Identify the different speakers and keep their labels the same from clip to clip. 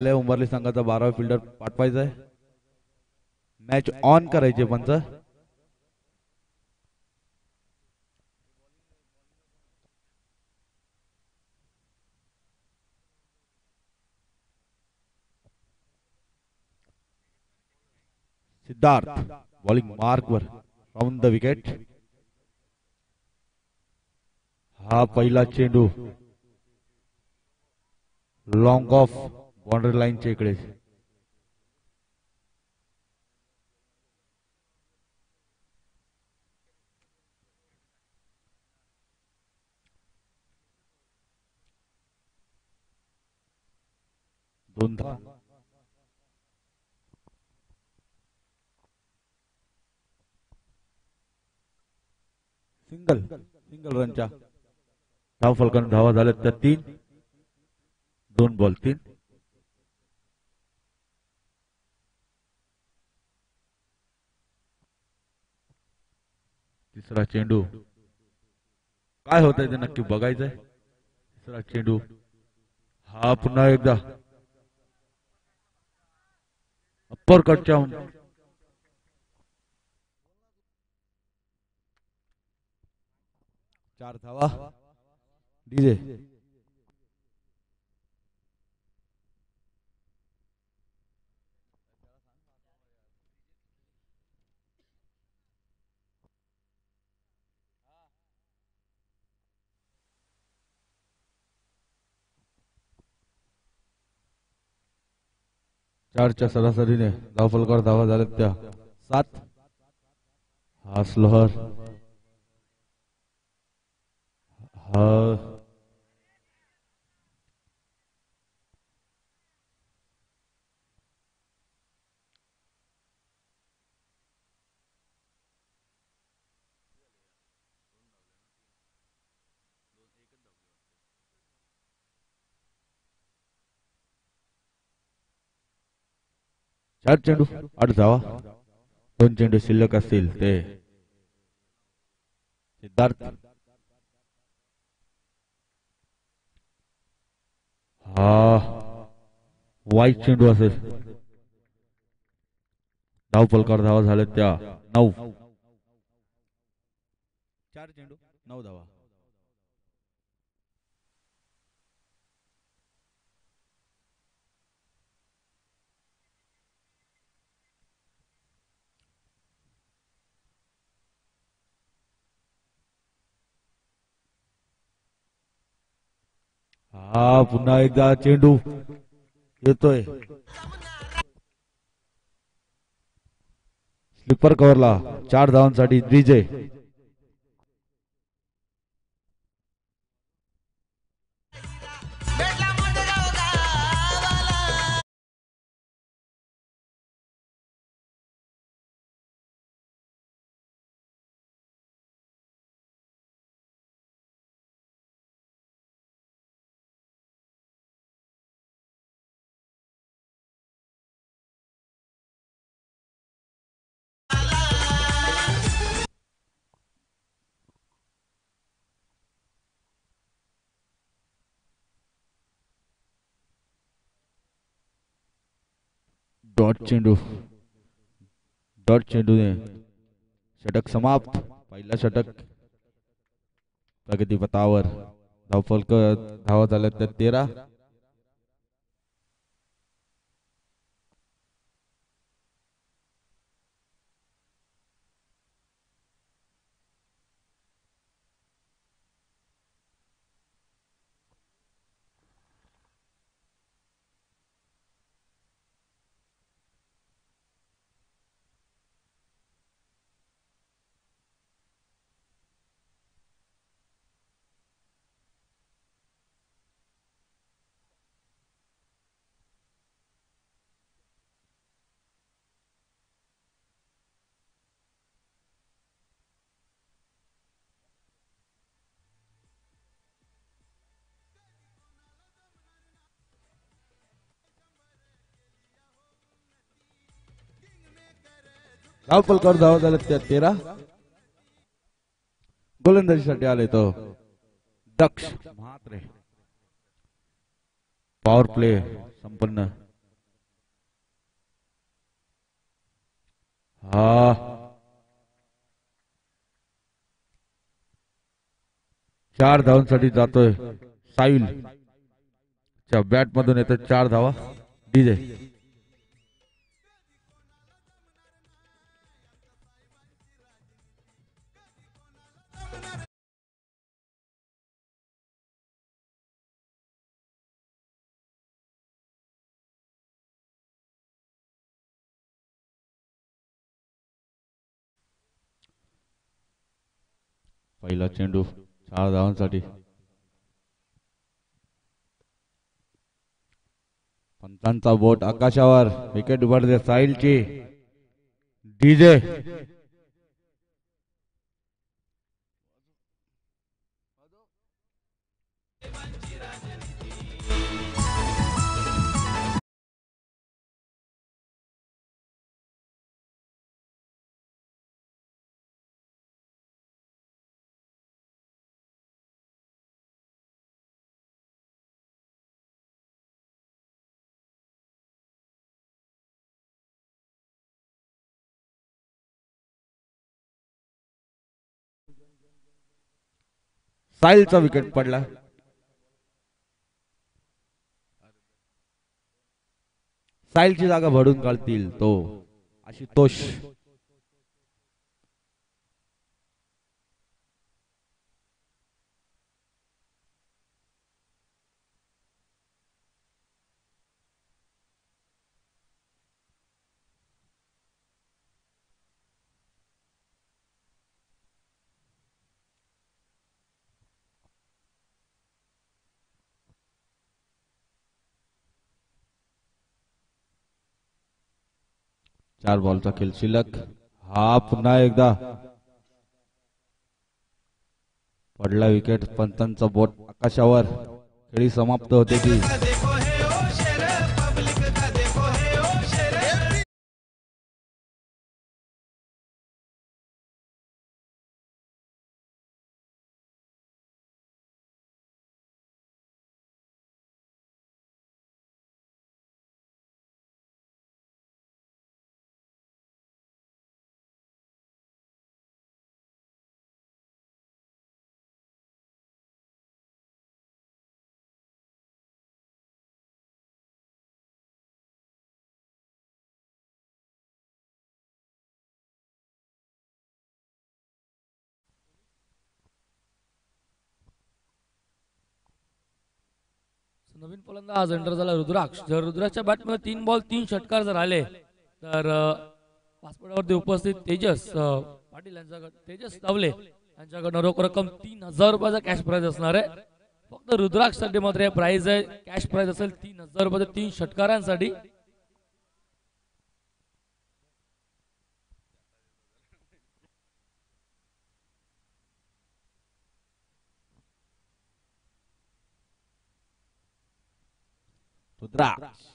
Speaker 1: उंबरली संघाचा 12वा फिल्डर पाठवायचा आहे. मॅच ऑन करायचे पंच. सिद्धार्थ बॉलिंग मार्क वर राउंड द विकेट. हा पहिला चेंडू लॉंग ऑफ बाउंड्री लाईनच्या इकडे. दोन धावा. सिंगल रनच्या धाव फलकाने धावा झाल्यात त्या 3. 2 बॉल 3. तिसरा चेंडू काय होतंय ते नक्की बघायचंय. तिसरा चेंडू हा पुन्हा एकदा अप्पर कटच्या 4 धावा. डीजे 4च्या सरासरीने धाव फलकावर धावा झाल्यात त्या 7. हा स्लोअर हा 4 चेंडू 8 धावा. 2 चेंडू शिल्लक असतील ते सिद्धार्थ. हा वाईट चेंडू असेल. धाव फलकावर धावा झाल्यात त्या 9. 4 चेंडू 9 धावा. हा पुन्हा एकदा चेंडू येतोय स्लीपर कव्हरला. 4 धावांसाठी विजय. डॉट चेंडूने षटक समाप्त. पहिला षटक प्रगतीपथावर. धाव फलक धावा झाल्या त्या 13. धाव फलकावर धावा झाल्यात त्या 13. गोलंदाजीसाठी आले तो दक्ष म्हात्रे. पॉवर प्ले संपन्न. चार धावांसाठी जातोय साहिल च्या बॅट मधून येतो 4 धावा डीजे. पहिला चेंडू 4 धावांसाठी. पंचांचा बोट आकाशावर. विकेट पडते साहिलची. डीजे 'साहिल'चा विकेट पडला. साहिलची जागा भरून काढतील तो आशुतोष. चार बॉलचा खेळ शिल्लक. हा पुन्हा एकदा पडला विकेट. पंतांचा बोट आकाशावर. खेळी समाप्त होते की
Speaker 2: नवीन फलंदाज एंटर झाला रुद्राक्ष. जर रुद्राक्षच्या बॅटमध्ये 3 बॉल 3 षटकार जर आले तर पासपोर्टवरती उपस्थित तेजस पाटील यांच्याकडे तेजस तावले यांच्याकडनं रोख रक्कम 3000 रुपयाचा कॅश प्राइज असणार आहे. फक्त रुद्राक्षसाठी मात्र प्राइज आहे. कॅश प्राइज असेल 3000 रुपयाचे 3 षटकारांसाठी.
Speaker 1: रुद्राक्ष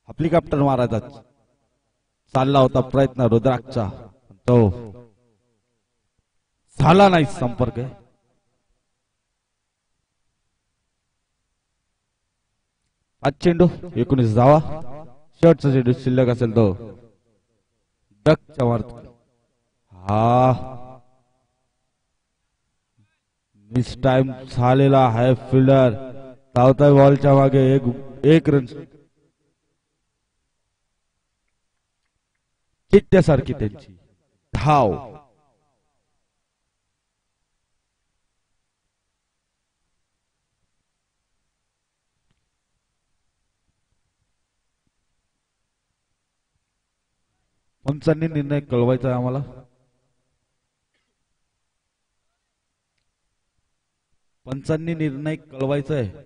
Speaker 1: आपली कॅप्टन मारायचा चालला होता प्रयत्न रुद्राक्षचा. तो झाला नाही संपर्क. 5 चेंडू 19 धावा. शेवटचा चेंडू शिल्लक असेल तो डकच्या मारत. मिस टाइम झालेला आहे. फिल्डर धावताय बॉलच्या मागे. एक रन चिट्ट्यासारखी त्यांची धाव. पंचांनी निर्णय कळवायचा आहे आम्हाला. पंचांनी निर्णय कळवायचा आहे.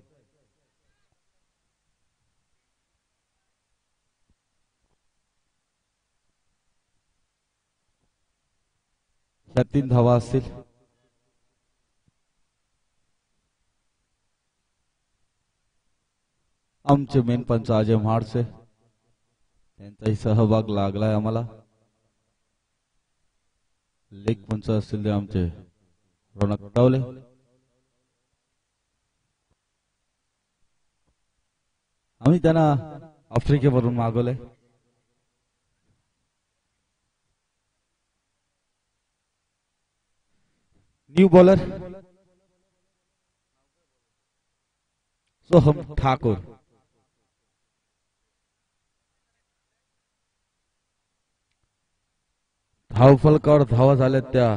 Speaker 1: ह्या 3 धावा असतील. आमचे मेन पंच अजय म्हाडसे यांचाही सहभाग लागलाय आम्हाला. लेग पंच असतील ते आमचे रौनक टावले. आम्ही त्यांना आफ्रिकेवरून मागवलंय. New bowler Soham Thakur. धावफलकावर धावा झाल्या त्या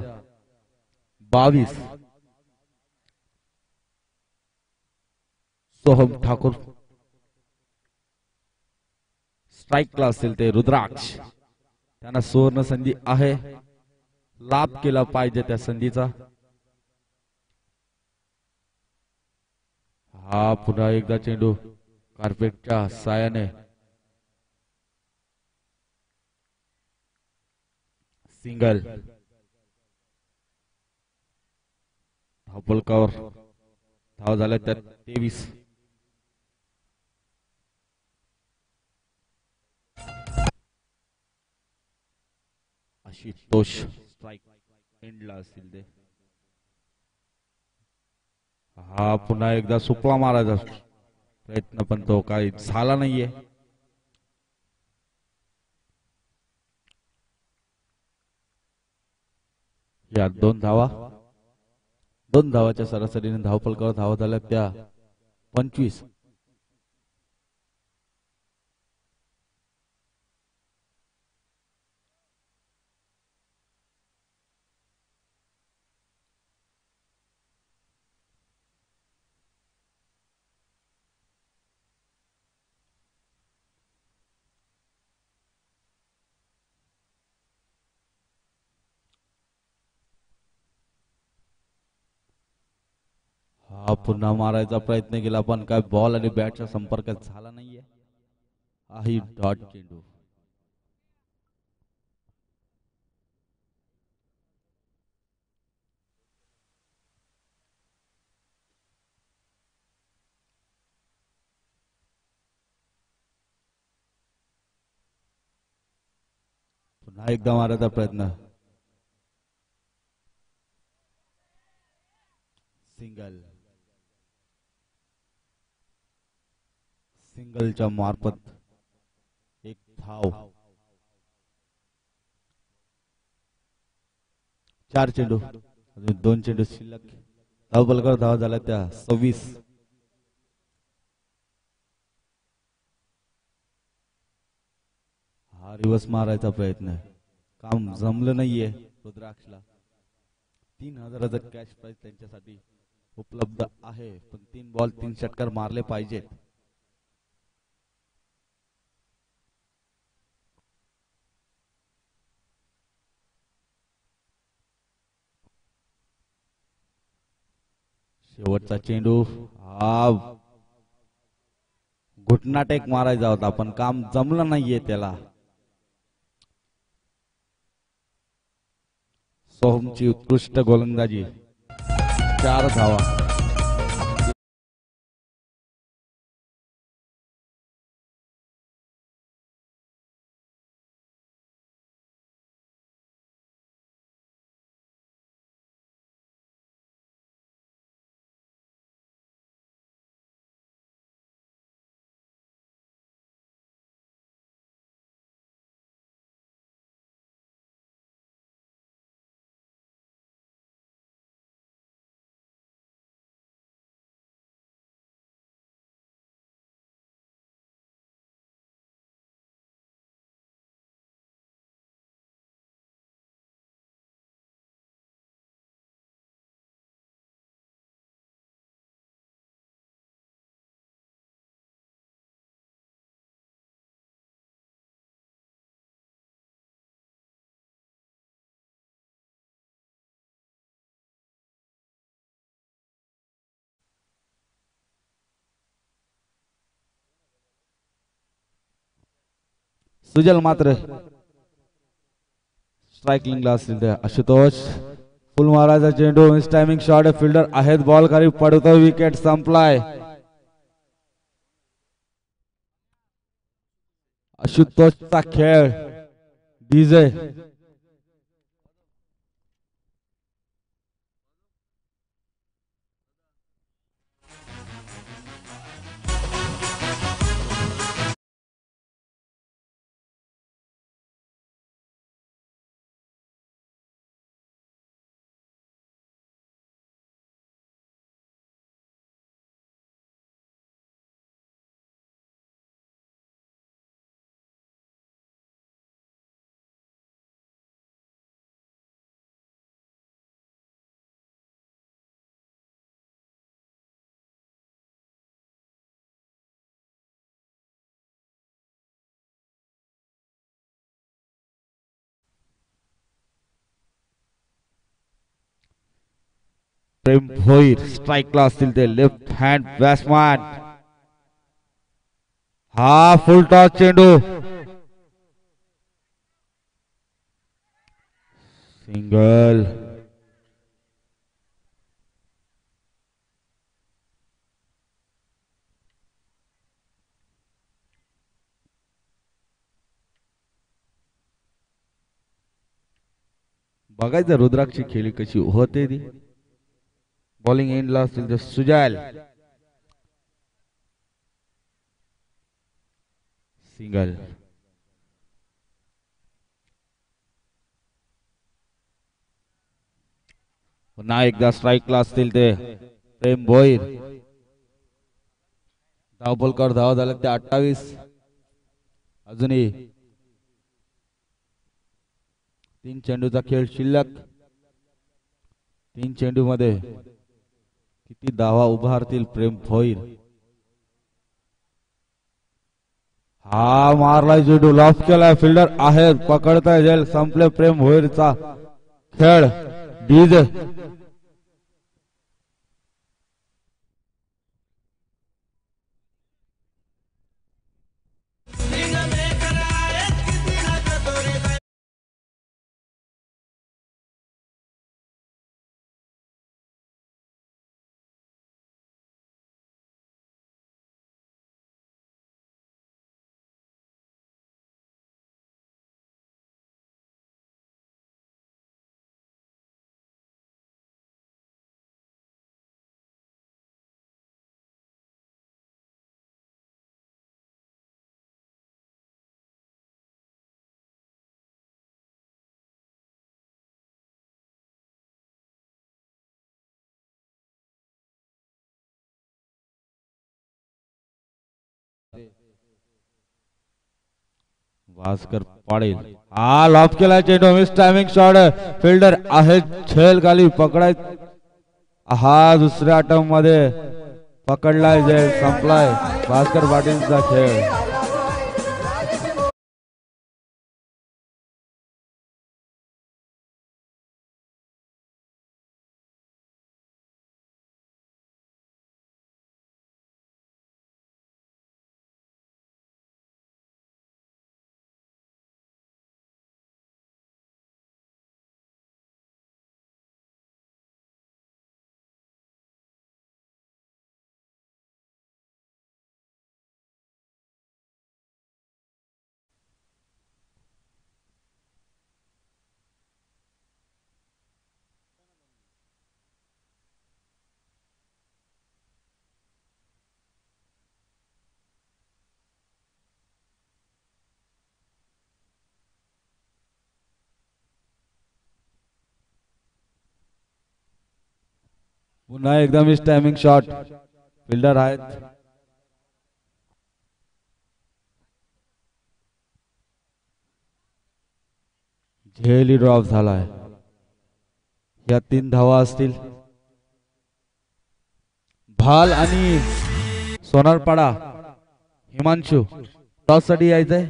Speaker 1: 22. सोहम ठाकूर स्ट्राईकला असतील ते रुद्राक्ष. त्यांना सुवर्ण संधी आहे, लाभ केला पाहिजे त्या संधीचा. हा पुन्हा एकदा चेंडू कार्पेटच्या सायाने सिंगल. धावफलकावर धाव झाल्या त्या 23. आशुतोष स्ट्राईक एंडला असतील ते. हा पुन्हा एकदा सुपला मारायचा प्रयत्न पण तो काही झाला नाहीये. या 2 धावा, 2 धावाच्या सरासरीने धावफलकावर धावा झाल्या त्या 25. हा पुन्हा मारायचा प्रयत्न केला पण काय बॉल आणि बॅटच्या संपर्कात झाला नाहीये. ही डॉट चेंडू. पुन्हा एकदा मारायचा प्रयत्न. सिंगल. सिंगलच्या मार्फत एक धाव. 4 चेंडू, 2 चेंडू शिल्लक. धावफलकावर धावा झाल्या त्या 26. हा रिवर्स मारायचा प्रयत्न, काम जमलं नाहीये रुद्राक्षला. 3000चा कॅश प्राइस त्यांच्यासाठी उपलब्ध आहे, पण 3 बॉल 3 षटकार मारले पाहिजेत. शेवटचा चेंडू. हा घुटना टेक मारायचा होता पण काम जमलं नाहीये त्याला. सोहमची उत्कृष्ट गोलंदाजी. 4 धावा. सुजल मात्र स्ट्रायकिंगला असतील त्या आशुतोष. फुल मारायचा चेंडू, मिस टायमिंग शॉट. फिल्डर आहेत बॉल खाली पडतो. विकेट संपलाय. आशुतोषचा खेळ डीजे. प्रेम भोईर स्ट्राईकला असतील ते लेफ्ट हँड बॅट्समॅन. हा फुल टॉस चेंडू सिंगल. बघायचं रुद्राक्षी खेळी कशी होते ती. बॉलिंग एंडला असतील तर सुजाल सिंगल. पुन्हा एकदा स्ट्राईकला असतील ते प्रेम भोईर. धावपलकर धाव झाले ते 28. अजूनही 3 चेंडूचा खेळ शिल्लक. 3 चेंडू मध्ये किती धावा उभारतील प्रेम भोईर. हा मारला चेंडू लॉफ केला. फिल्डर आहे पकडता येईल. संपले प्रेम भोईरचा खेळ. डीज भास्कर पाडेल. हा लॉफ केला चेंडू. Miss timing shot. फिल्डर आहे छेल खाली पकडाय. हा दुसऱ्या अटम मध्ये पकडलाय. जेल संपलाय भास्कर पाटीलचा खेळ. पुन्हा एकदम मिस टायमिंग शॉट. फिल्डर आहेत. झेली ड्रॉप झालाय. या 3 धावा असतील. भाल आणि सोनारपाडा हिमांशू टॉस साठी यायचंय.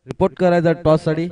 Speaker 1: रिपोर्ट करायचा टॉस साठी.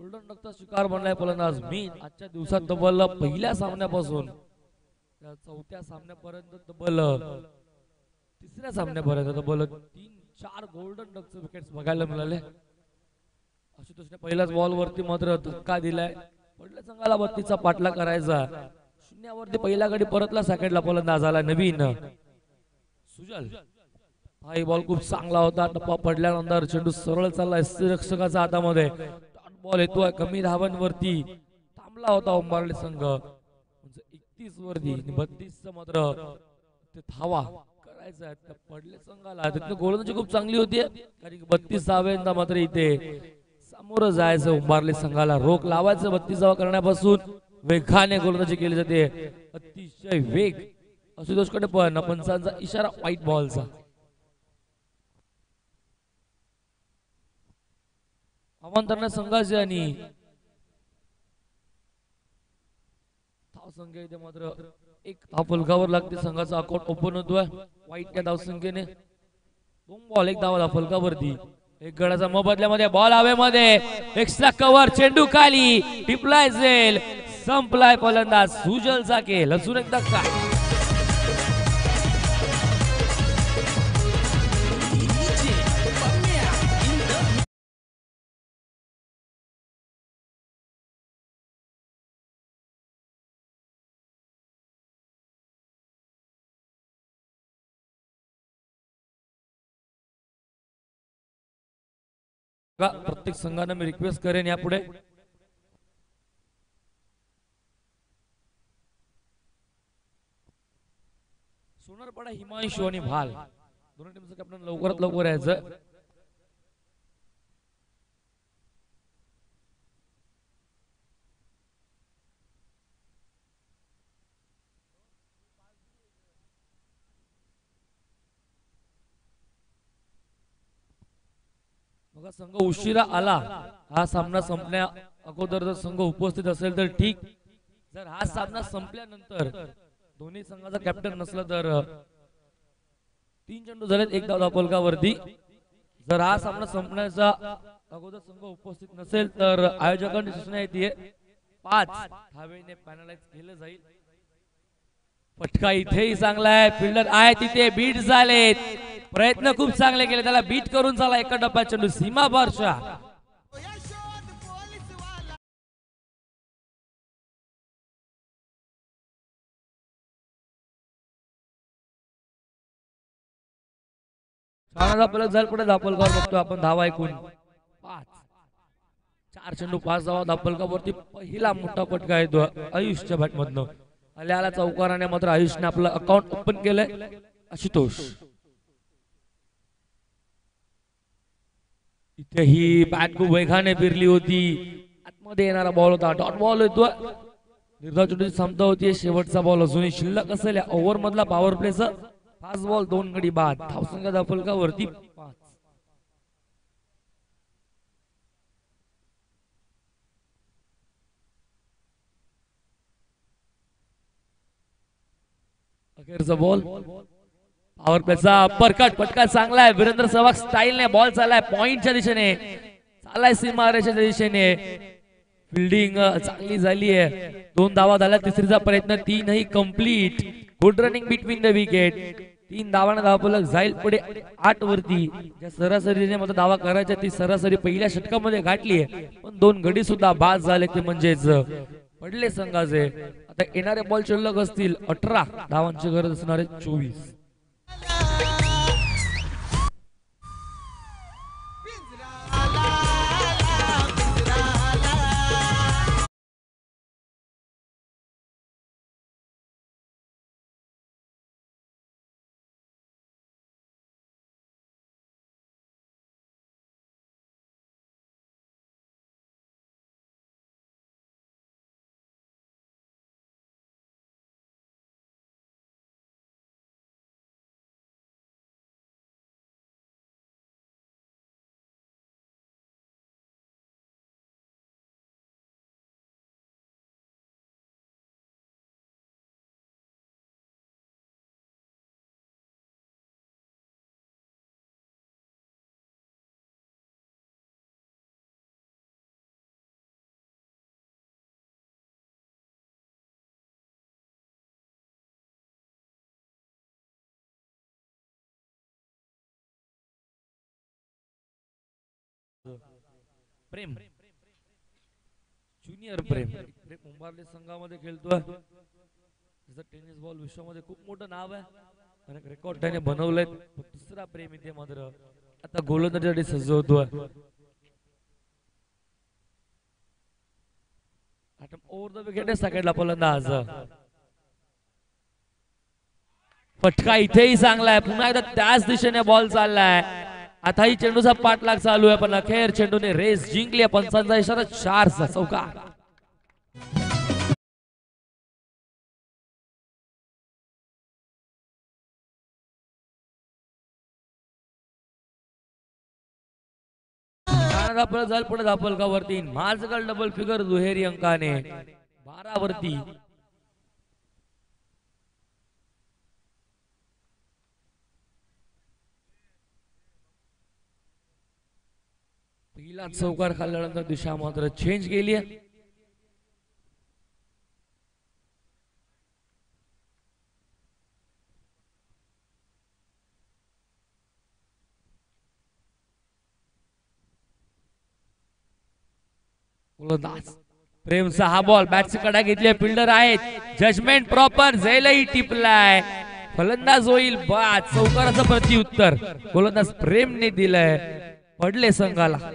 Speaker 2: गोल्डन डकचा शिकार बनलाय फलंदाज मीन. आजच्या दिवसात तब्बल पहिल्या सामन्यापासून त्या चौथ्या सामन्यापर्यंत तब्बल तिसऱ्या सामन्यापर्यंत तब्बल 3-4 गोल्डन डकचे विकेट्स बघायला मिळाले. आशुतोषने पहिल्याच बॉल वरती मात्र धक्का दिलाय. पडल्या संघाला 32चा पाठला करायचा. शून्यावरती पहिल्या गडी परतला सॅकेटला फलंदाज आला नवीन सुजल. हा बॉल खूप चांगला होता. टप्पा पडल्यानंतर चेंडू सरळ चाललाय रक्षकाच्या हातामध्ये. डॉट बॉल येतोय कमी धावांवरती थांबला होता उंबरले संघ. 31 वरती 32 मात्र ते धावा करायचा आहे पडले संघाला. तिथं गोलंदाजी खूप चांगली होती कारण 32 धाव्यांना मात्र इथे समोर जायचं उंबरले संघाला. रोख लावायचं 32 धावा करण्यापासून वेगाने गोलंदाजी केली जाते. अतिशय वेग आशुतोषकडे पण पंचांचा इशारा व्हाईट बॉलचा. आव्हान संघाचे आणि धावसंख्या इथे मात्र एक धाव फलकावर लागते. संघाचा अकाउंट ओपन होतोय वाईट या धावसंख्येने. 2 बॉल 1 धाव फलकावरती. एक गडाचा बदल्यामध्ये बॉल हवेमध्ये एक्स्ट्रा कव्हर चेंडू खाली टिपलाय झेल संपलाय फलंदाज सुजलचा खेळ. अजून एक धक्का. प्रत्येक संघाने मी रिक्वेस्ट करेन यापुढे सोनारपाडा हिमांशू आणि भाल दोन्ही टीमचं कॅप्टन लवकरात लवकर यायचं. बघा संघ उशिरा आला. हा सामना संपण्या अगोदर जर संघ उपस्थित असेल तर ठीक. जर हा सामना संपल्यानंतर दोन्ही संघाचा कॅप्टन नसला तर 3 चेंडू झालेत 1 धाव फलकावरती. जर हा सामना संपण्याचा अगोदर संघ उपस्थित नसेल तर आयोजकांची सूचना येते 5 धावेने पॅनलाइज केलं जाईल. फटका इथेही चांगला आहे. फिल्डर आहे तिथे बीट झालेत. प्रयत्न खूप चांगले केले. त्याला बीट करून झाला एका डब्यात चेंडू सीमा बारशा. पलक झाल पुढे धापलकावर बघतो आपण धावा ऐकून 5 4 चेंडू 5 धावा धापलकावरती. पहिला मोठा फटका येतो आयुषच्या बॅट मधनं. आल्या चौकाराने मात्र आयुषने आपलं अकाउंट ओपन केलंय. आशुतोष इथे ही बॅट खूप वेगाने फिरली होती. आतमध्ये येणारा बॉल होता. डॉट बॉल येतो. निर्धाव चेंडूची क्षमता होती. शेवटचा बॉल अजूनही शिल्लक असेल ओव्हर मधला पॉवर प्लेचा. 5 बॉल 2 गडी बाद. धावसंख्या धापलकावरती 5. अखेरचा बॉल पॉवर प्लेचा अपरकट फटका चांगला आहे. वीरेंद्र सहवाग स्टाईलने बॉल चाललाय पॉइंटच्या दिशेने चाललाय सीमारेषेच्या दिशेने. फिल्डिंग चांगली झाली आहे. 2 धावा झाल्या. तिसरीचा प्रयत्न 3ही complete. Good running between the wicket. 3 धावांना धावफलक जाईल पुढे 8 वरती. ज्या सरासरीने मध्ये धावा करायच्या ती सरासरी पहिल्या षटकामध्ये गाठली आहे. पण 2 गडी सुद्धा बाद झाले ते म्हणजेच पडले संघाचे. आता येणारे बॉल शिल्लक असतील 18 धावांची गरज असणारे 24. प्रेम ज्युनियर प्रेम मुंबार्ली संघामध्ये खेळतोय. त्याचं टेनिस बॉल विश्वामध्ये खूप मोठं नाव आहे. अनेक रेकॉर्ड त्याने बनवलेत. दुसरा प्रेम इथे मात्र आता गोलंदाजीसाठी सज्ज होतोय. ओव्हर द विकेट सेकंडला फलंदाज. फटका इथेही चांगला आहे. पुन्हा एकदा त्याच दिशेने बॉल चाललाय. आताही चेंडूचा पाठलाग चालू आहे पण अखेर चेंडूने रेस जिंकली. पंचांचा इशारा 4 चौका. धापल जाल पुढे धापल का वरती. माझगल डबल फिगर दुहेरी अंकाने 12 वरती. पहिला चौकार खाल्ल्यानंतर दिशा मात्र चेंज केली आहे. प्रेमचा हा बॉल बॅटची कडा घेतली. फिल्डर आहेत. Judgement proper. झेलही टिपलाय. फलंदाज होईल बाद. चौकाराचं प्रत्युत्तर गोलंदाज प्रेमने दिलंय. पडले संघाला.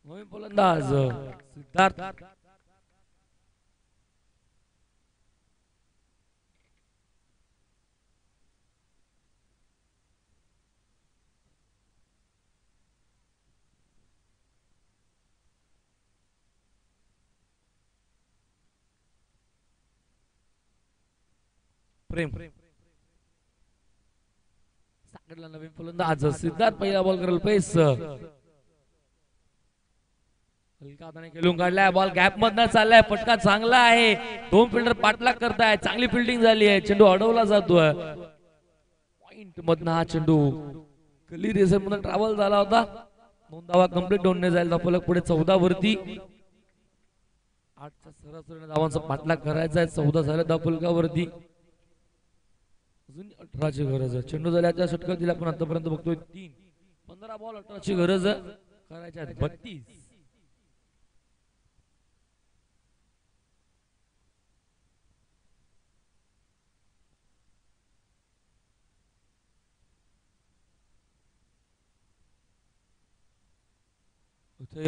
Speaker 2: नवीन फलंदाज सिद्धार्थ. प्रेम सांगितलं. नवीन फलंदाज सिद्धार्थ पहिला बॉल करेल पेस. खेळून काढलाय बॉल. गॅप मधनं चाललाय. फटका चांगला आहे. 2 फिल्डर पाठलाग करताय. चांगली फिल्डिंग झाली आहे. चेंडू अडवला जातोय. पॉइंट मधनं हा चेंडू गली रेसर मधून ट्रॅव्हल झाला होता. 2 धावा कंप्लीट होऊन जाईल. धापलक पुढे 14 वरती. 8च्या सरासरी धावांचा पाठलाग करायचा आहे. 14 झाले धापलकावरती. अजून 18ची गरज आहे. चेंडू झाल्याच्या षटकार दिला पण आतापर्यंत बघतोय 3. 15 बॉल 18ची गरज करायच्या 32.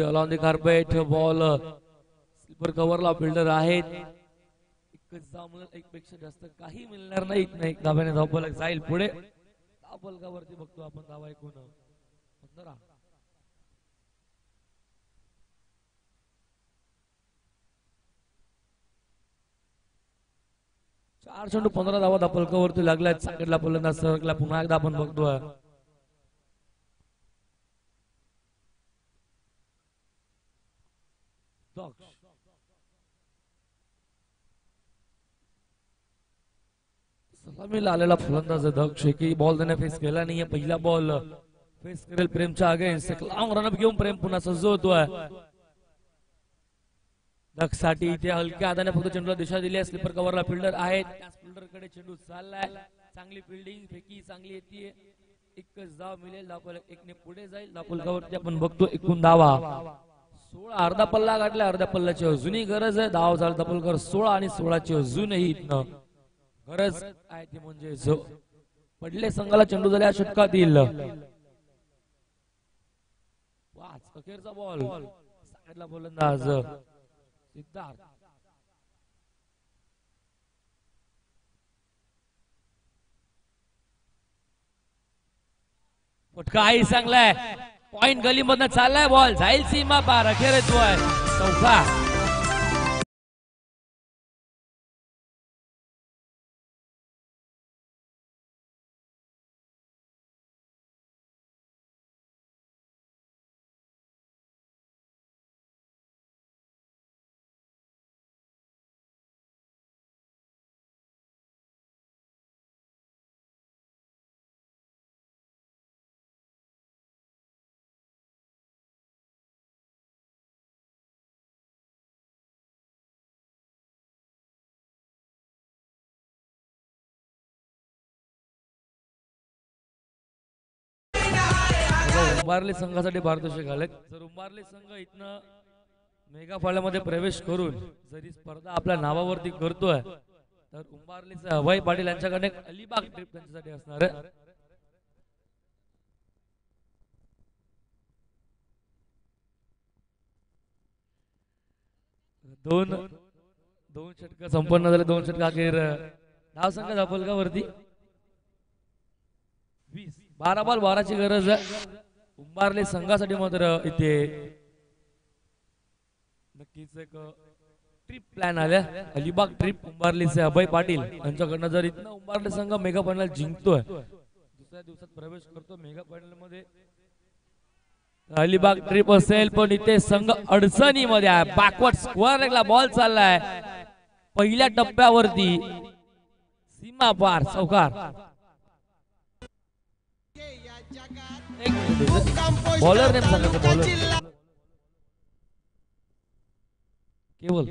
Speaker 2: अलॉन द कार्पेट बॉल स्लीपर कव्हरला फिल्डर आहेत. एकच धाव एक पेक्षा जास्त काही मिळणार नाही. एक धाब्याने धावफलक जाईल पुढे. धावफलकावरती बघतो आपण धावा एकूण 15. चार चेंडू 15 धावा धावफलकावरती लागलाय. साकडला फलंदाज सरकला. पुन्हा एकदा आपण बघतोय. सलामीला आलेला फलंदाज दक्ष एकही बॉल त्याने फेस केला नाहीये. पहिला बॉल फेस करेल प्रेमच्या अगेन्स्ट. एक लॉंग रनअप घेऊन प्रेम पुन्हा सज्ज होतोय. दक्ष साठी इथे हलक्या हाताने फक्त चेंडूला दिशा दिली आहे. स्लीपर कव्हरला फिल्डर आहेत. त्याच फिल्डर कडे चेंडू चाललाय. चांगली फिल्डिंग. फेकी चांगली येते. एकच धाव मिळेल. धावफलक 1 ने पुढे जाईल. धावफलकावरती आपण बघतो एकूण धावा 16. अर्धा पल्ला गाठला. अर्ध्या पल्ल्याची अजूनही गरज आहे. धाव झाला धावफलकावर 16 आणि 16ची अजूनही इथनं गरज आहे. ती म्हणजे पडले संघाला चेंडू झाल्या षटकातील 5. अखेरचा बॉल सांगितला फलंदाज सिद्धार्थ. फटकाही चांगलाय. पॉइंट गली मधनं चाललाय. बॉल जाईल सीमा पार. अखेर येतोय चौका. उंबारले संघासाठी पारितोषिक आले. जर उंबारले संघ इथनं मेगा फायनलमध्ये प्रवेश करून जरी स्पर्धा आपल्या नावावरती करतोय तर उंबारलेचे अभय पाटील यांच्याकडे एक अलिबाग ट्रिप त्यांच्यासाठी असणार आहे. दोन दोन षटक संपन्न झाले. 2 षटक अखेर धाव संख्या दाखवल का वरती 20. 12 बॉल 12 ची गरज आहे उंबारले संघासाठी. मात्र इथे नक्कीच एक ट्रिप प्लॅन आल्या. अलिबाग ट्रिप उंबारलेचे अभय पाटील यांच्याकडनं. जर इथनं उंबारले संघ मेगा फायनल जिंकतोय दुसऱ्या दिवसात प्रवेश करतो मेगा फायनल मध्ये अलिबाग ट्रिप असेल. पण इथे संघ अडचणीमध्ये आहे. बॅकवर्ड स्क्वेअर लेगला बॉल चाललाय पहिल्या टप्प्यावरती सीमा पार चौकार. बॉलर नेम सांगा. बॉलर केवल.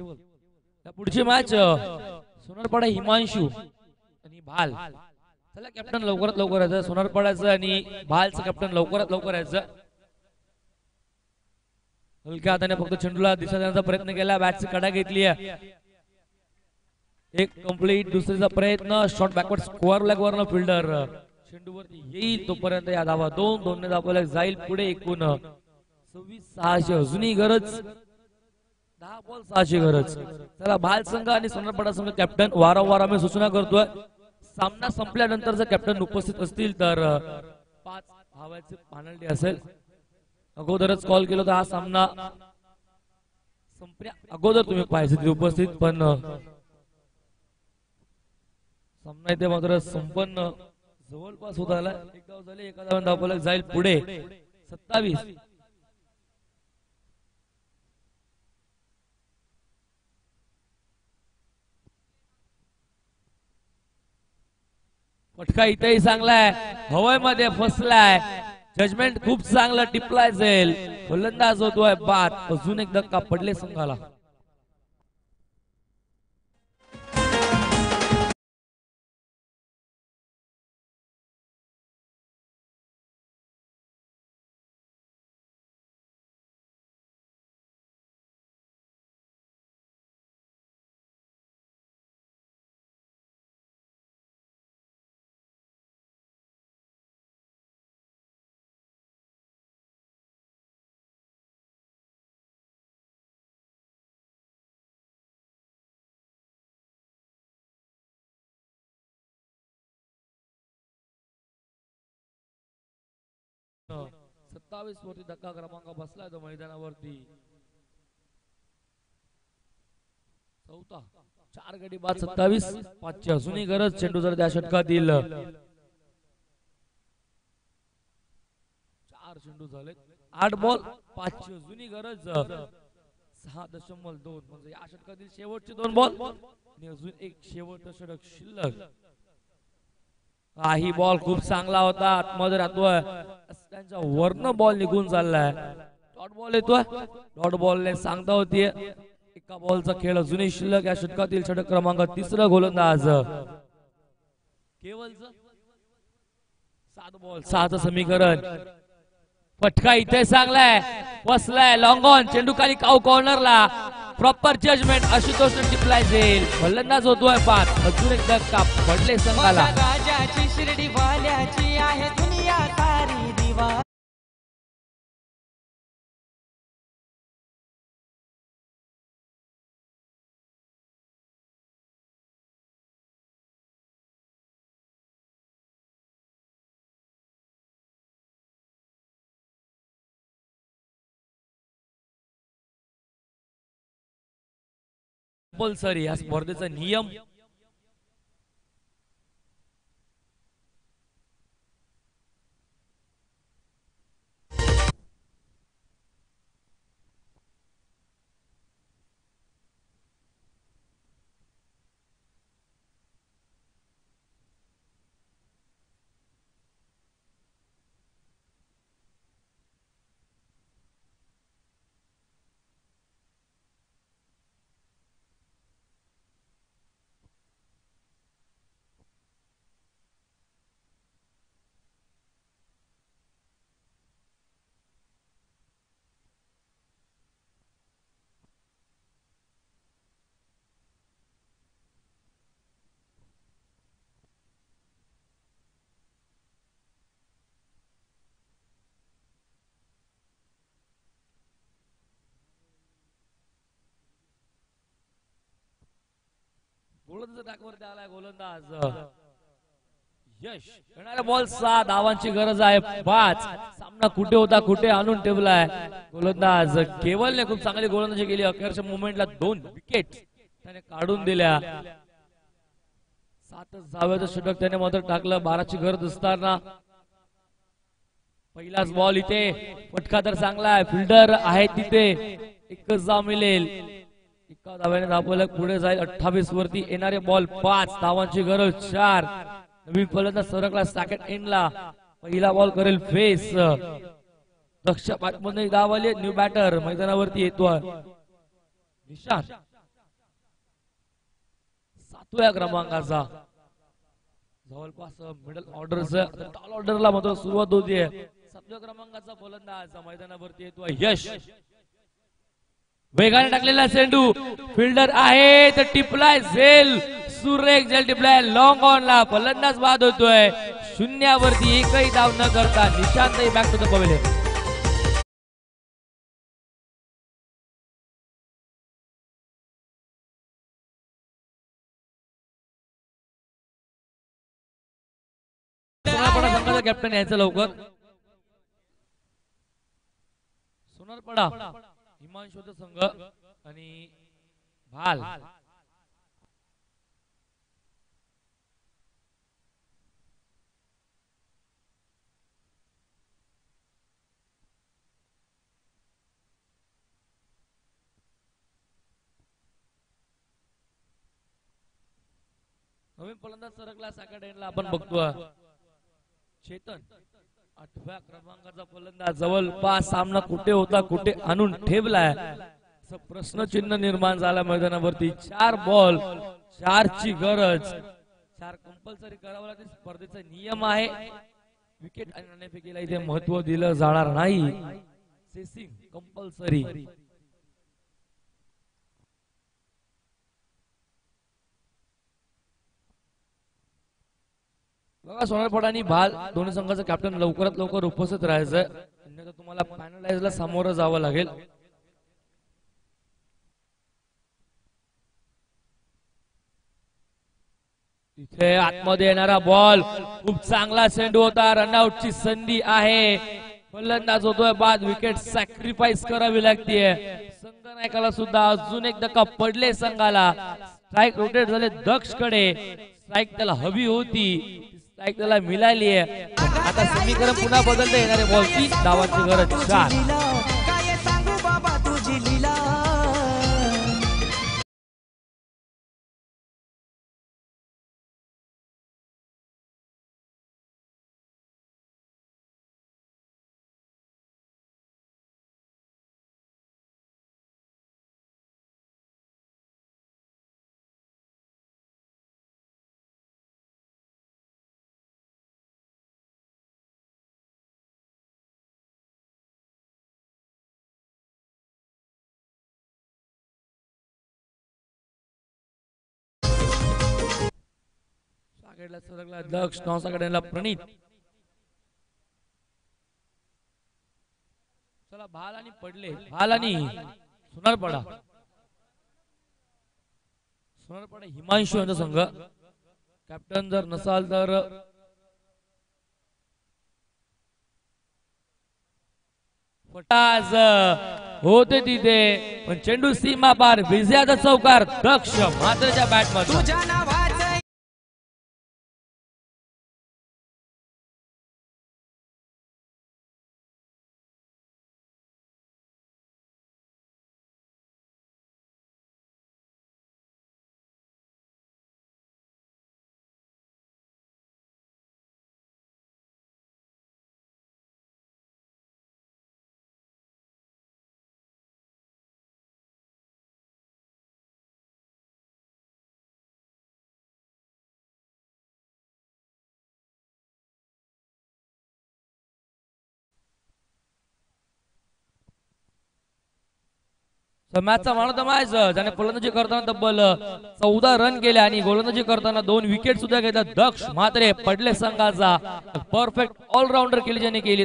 Speaker 2: पुढची मॅच सोनारपाडा हिमांशू आणि भाल. चला कॅप्टन लवकरात लवकर यायचं. सोनारपाड्याचं आणि भालचं कॅप्टन लवकरात लवकर यायचं. हलक्या हाताने फक्त चेंडूला दिशा देण्याचा प्रयत्न केला. बॅटची कडा घेतली आहे. एक कंप्लीट. दुसरीचा प्रयत्न शॉट बॅकवर्ड स्क्वेअर लेग वरनं फिल्डर चेंडूवरती येईल तोपर्यंत या धावा 2 ने दाखवल्या जाईल पुढे. एकूण 26-6 अजूनही गरज 10 बॉल 6 गरज. चला भाल संघ आणि सोनारपाडा संघ कॅप्टन वारंवार आम्ही सूचना करतोय सामना संपल्यानंतर जर कॅप्टन उपस्थित असतील तर 5 धावांची पेनल्टी असेल. अगोदरच कॉल केलं तर हा सामना संपल्या अगोदर तुम्ही पाहिजे ते उपस्थित. पण सामना इथे मात्र संपन्न जवळपास होत आला. एक धाव झाली. एका धावाने धावफलक जाईल पुढे 27. फटका इथेही चांगलाय. हवाई मध्ये फसलाय. जजमेंट खूप चांगलं टिपलाय जाईल. फलंदाज होतोय बाद. अजून एक धक्का पडले संघाला. न 27 वरती धक्का क्रमांक बसलाय तो मैदानावरती. चौथा 4 गडी बाद 27. 5 ची अजूनही गरज. चेंडू जर त्या षटकातील 4 चेंडू झाले. 8 बॉल 5 ची अजूनही गरज. 6.2 म्हणजे या षटकातील शेवटचे 2 बॉल आणि अजून एक शेवटचा षटक शिल्लक. काही बॉल खूप चांगला होता. आतमध्ये राहतोय. त्यांचा वर्ण बॉल निघून चाललाय. डॉट बॉल येतोय. डॉट बॉलने सांगता होतीये. एका बॉलचा खेळ अजूनही शिल्लक. या षटकातील षटक क्रमांक 3 गोलंदाज केवलचं 7 बॉल 6चं समीकरण. फटका इथे चांगलाय. बसलाय लॉंग ऑन. चेंडू खाली काऊ कॉर्नरला. प्रॉपर जजमेंट आशुतोष टिपलाय जाईल. फलंदाज होतोय बाद. अजून एक धक्का पडले संघाला.
Speaker 3: राजाची शिर्डी वाल्याची आहे दुनिया सारी दिवा.
Speaker 2: कंपल्सरी या स्पर्धेचा नियम. गोलंदाज ट्रॅकवरती आलाय गोलंदाज यश. येणाऱ्या बॉल 6 धावांची गरज आहे 5. सामना कुठे होता कुठे आणून ठेवलाय गोलंदाज केवलने. खूप चांगली गोलंदाजी केली. अखेरच्या मोमेंटला 2 विकेट त्याने काढून दिल्या. 7 धाव्याचं षटक त्याने मात्र टाकलं 12ची गरज असताना. पहिलाच बॉल इथे फटका तर चांगला आहे. फिल्डर आहे तिथे. एकच धाव मिळेल. एका धाव्याने धावलं पुढे जाईल 28 वरती. येणारे बॉल 5 धावांची गरज 4. नवीन फलंदाज सरकला सेकंड एंडला. पहिला बॉल करेल फेस. दक्ष बॅटमधून धाव आली. न्यू बॅटर मैदानावरती येतोय निशान 7व्या क्रमांकाचा. जवळपास मिडल ऑर्डरचा टॉल ऑर्डरला मात्र सुरुवात होतीये. 7व्या क्रमांकाचा फलंदाज मैदानावरती येतोय यश. वेगाने टाकलेला चेंडू फिल्डर आहे तर टिपलाय झेल. सुरेख झेल टिपलाय लॉंग ऑनला. फलंदाज बाद होतोय 0 वरती. एकही धाव न करता Nishant back to the pavilion. Sonarpada संघाचा कॅप्टन यायचं लवकर. सोनारपडा हिमांशूचा संघ आणि भाल. नवीन फलंदाज सरकला सेकंड एंडला. आपण बघतोय चेतन 8व्या क्रमांकाचा फलंदाज. जवळपास सामना कुठे होता कुठे आणून ठेवलाय असं प्रश्नचिन्ह निर्माण झाला मैदानावरती. 4 बॉल 4 ची गरज. 4 कंपल्सरी करावं लागेल. स्पर्धेचा नियम आहे. विकेट आणि नाणेफेकीला इथे महत्व दिलं जाणार नाही. Sensing compulsory. बघा सोनारपडा आणि भाल दोन्ही संघाचं कॅप्टन लवकरात लवकर उपस्थित राहायचंय. अन्यथा तुम्हाला फायनलाइजला सामोरं जावं लागेल. इथे आतमध्ये येणारा बॉल खूप चांगला चेंडू होता. रनआउटची संधी आहे. फलंदाज होतोय बाद. विकेट सॅक्रिफाईस करावी लागतीये संघनायकाला सुद्धा. अजून एक धक्का पडले संघाला. स्ट्राईक रोटेट झाले दक्षकडे. स्ट्राईक त्याला हवी होती. स्ट्राईक त्याला मिळाली आहे. आता समीकरण पुन्हा बदलता. येणारे बॉल 3 धावांची गरज 4.
Speaker 3: काय सांगू बाबा तुझी लीला.
Speaker 2: सरकला दक्ष. 9 सेकंडला प्रणित. चला भाल आणि पडले. भाल आणि सोनारपडा. सोनारपडा हिमांशू यांचा संघ. कॅप्टन जर नसाल तर फटाज होते तिथे पण चेंडू सीमा पार. विजयाचा चौकार दक्ष मात्रच्या बॅट मध्ये.
Speaker 3: तुझ्या नावाचं
Speaker 2: मॅचचा मॅन ऑफ द मॅच ज्याने फलंदाजी करताना तब्बल 14 रन केले आणि गोलंदाजी करताना 2 विकेट सुद्धा घेतल्या दक्ष म्हात्रे. पडले संघाचा परफेक्ट ऑलराऊंडर केली ज्याने केली.